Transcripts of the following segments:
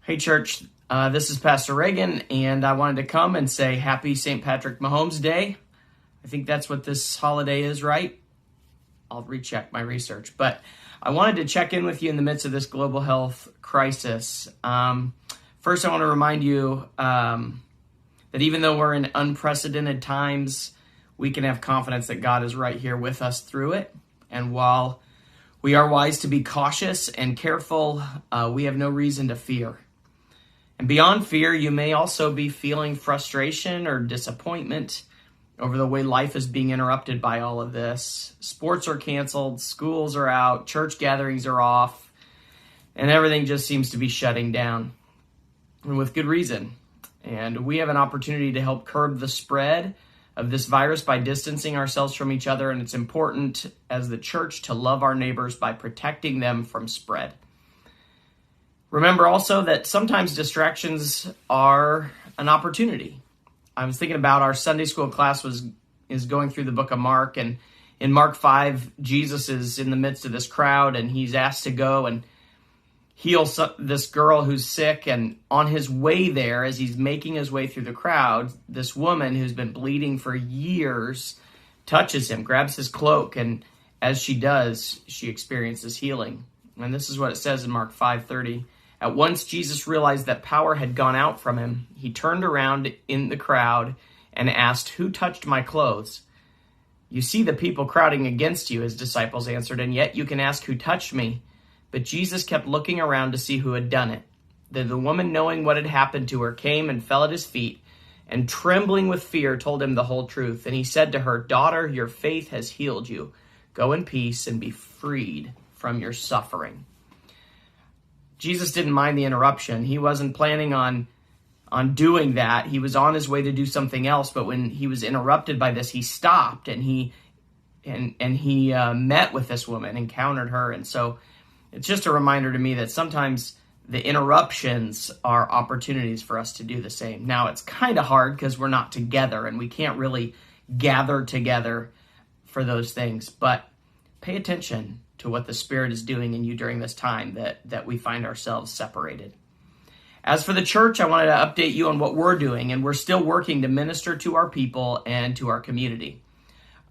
Hey, church. This is Pastor Reagan, and I wanted to come and say happy St. Patrick Mahomes Day. I think that's what this holiday is, right? I'll recheck my research. But I wanted to check in with you in the midst of this global health crisis. First, I want to remind you that even though we're in unprecedented times, we can have confidence that God is right here with us through it. And while we are wise to be cautious and careful, we have no reason to fear. And beyond fear, you may also be feeling frustration or disappointment over the way life is being interrupted by all of this. Sports are canceled, schools are out, church gatherings are off, and everything just seems to be shutting down, and with good reason. And we have an opportunity to help curb the spread of this virus by distancing ourselves from each other, and it's important as the church to love our neighbors by protecting them from spread. Remember also that sometimes distractions are an opportunity. I was thinking about our Sunday school class is going through the book of Mark, and in Mark 5, Jesus is in the midst of this crowd, and he's asked to go and heal this girl who's sick. And on his way there, as he's making his way through the crowd, this woman who's been bleeding for years touches him, grabs his cloak, and as she does, she experiences healing. And this is what it says in Mark 5:30. At once Jesus realized that power had gone out from him. He turned around in the crowd and asked, "Who touched my clothes?" "You see the people crowding against you," his disciples answered, "and yet you can ask, 'Who touched me?'" But Jesus kept looking around to see who had done it. Then the woman, knowing what had happened to her, came and fell at his feet, and trembling with fear told him the whole truth. And he said to her, "Daughter, your faith has healed you. Go in peace and be freed from your suffering." Jesus didn't mind the interruption. He wasn't planning on doing that. He was on his way to do something else, but when he was interrupted by this, he stopped and he met with this woman, encountered her. And so it's just a reminder to me that sometimes the interruptions are opportunities for us to do the same. Now, it's kind of hard because we're not together and we can't really gather together for those things, but pay attention to what the Spirit is doing in you during this time that we find ourselves separated. As for the church, I wanted to update you on what we're doing, and we're still working to minister to our people and to our community.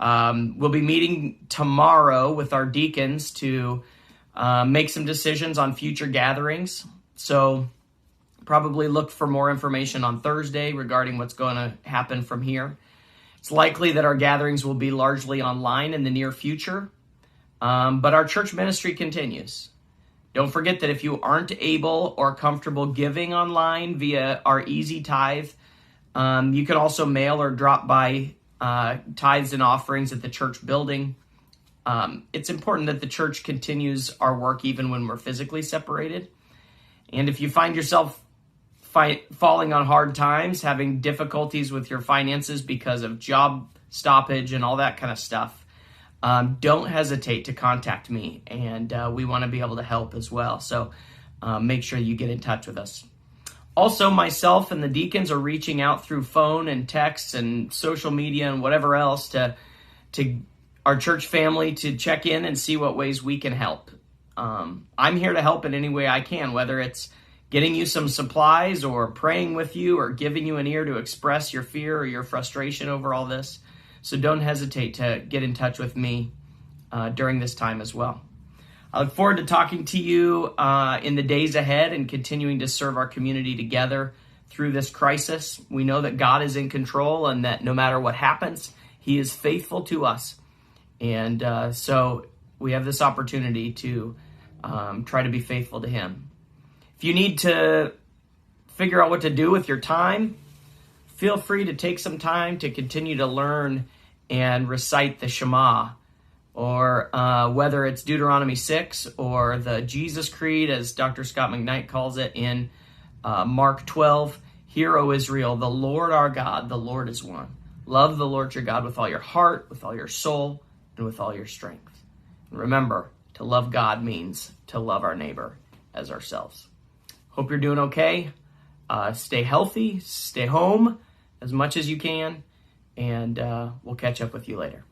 We'll be meeting tomorrow with our deacons to make some decisions on future gatherings. So probably look for more information on Thursday regarding what's going to happen from here. It's likely that our gatherings will be largely online in the near future. But our church ministry continues. Don't forget that if you aren't able or comfortable giving online via our Easy Tithe, you can also mail or drop by tithes and offerings at the church building. It's important that the church continues our work even when we're physically separated. And if you find yourself falling on hard times, having difficulties with your finances because of job stoppage and all that kind of stuff, don't hesitate to contact me, and we want to be able to help as well. So make sure you get in touch with us. Also, myself and the deacons are reaching out through phone and texts and social media and whatever else to our church family to check in and see what ways we can help. I'm here to help in any way I can, whether it's getting you some supplies or praying with you or giving you an ear to express your fear or your frustration over all this. So don't hesitate to get in touch with me during this time as well. I look forward to talking to you in the days ahead and continuing to serve our community together through this crisis. We know that God is in control and that no matter what happens, He is faithful to us. And so we have this opportunity to try to be faithful to Him. If you need to figure out what to do with your time, feel free to take some time to continue to learn and recite the Shema, or whether it's Deuteronomy 6 or the Jesus Creed, as Dr. Scott McKnight calls it in Mark 12. Hear, O Israel, the Lord our God, the Lord is one. Love the Lord your God with all your heart, with all your soul, and with all your strength. And remember, to love God means to love our neighbor as ourselves. Hope you're doing okay. Stay healthy, stay home as much as you can, and we'll catch up with you later.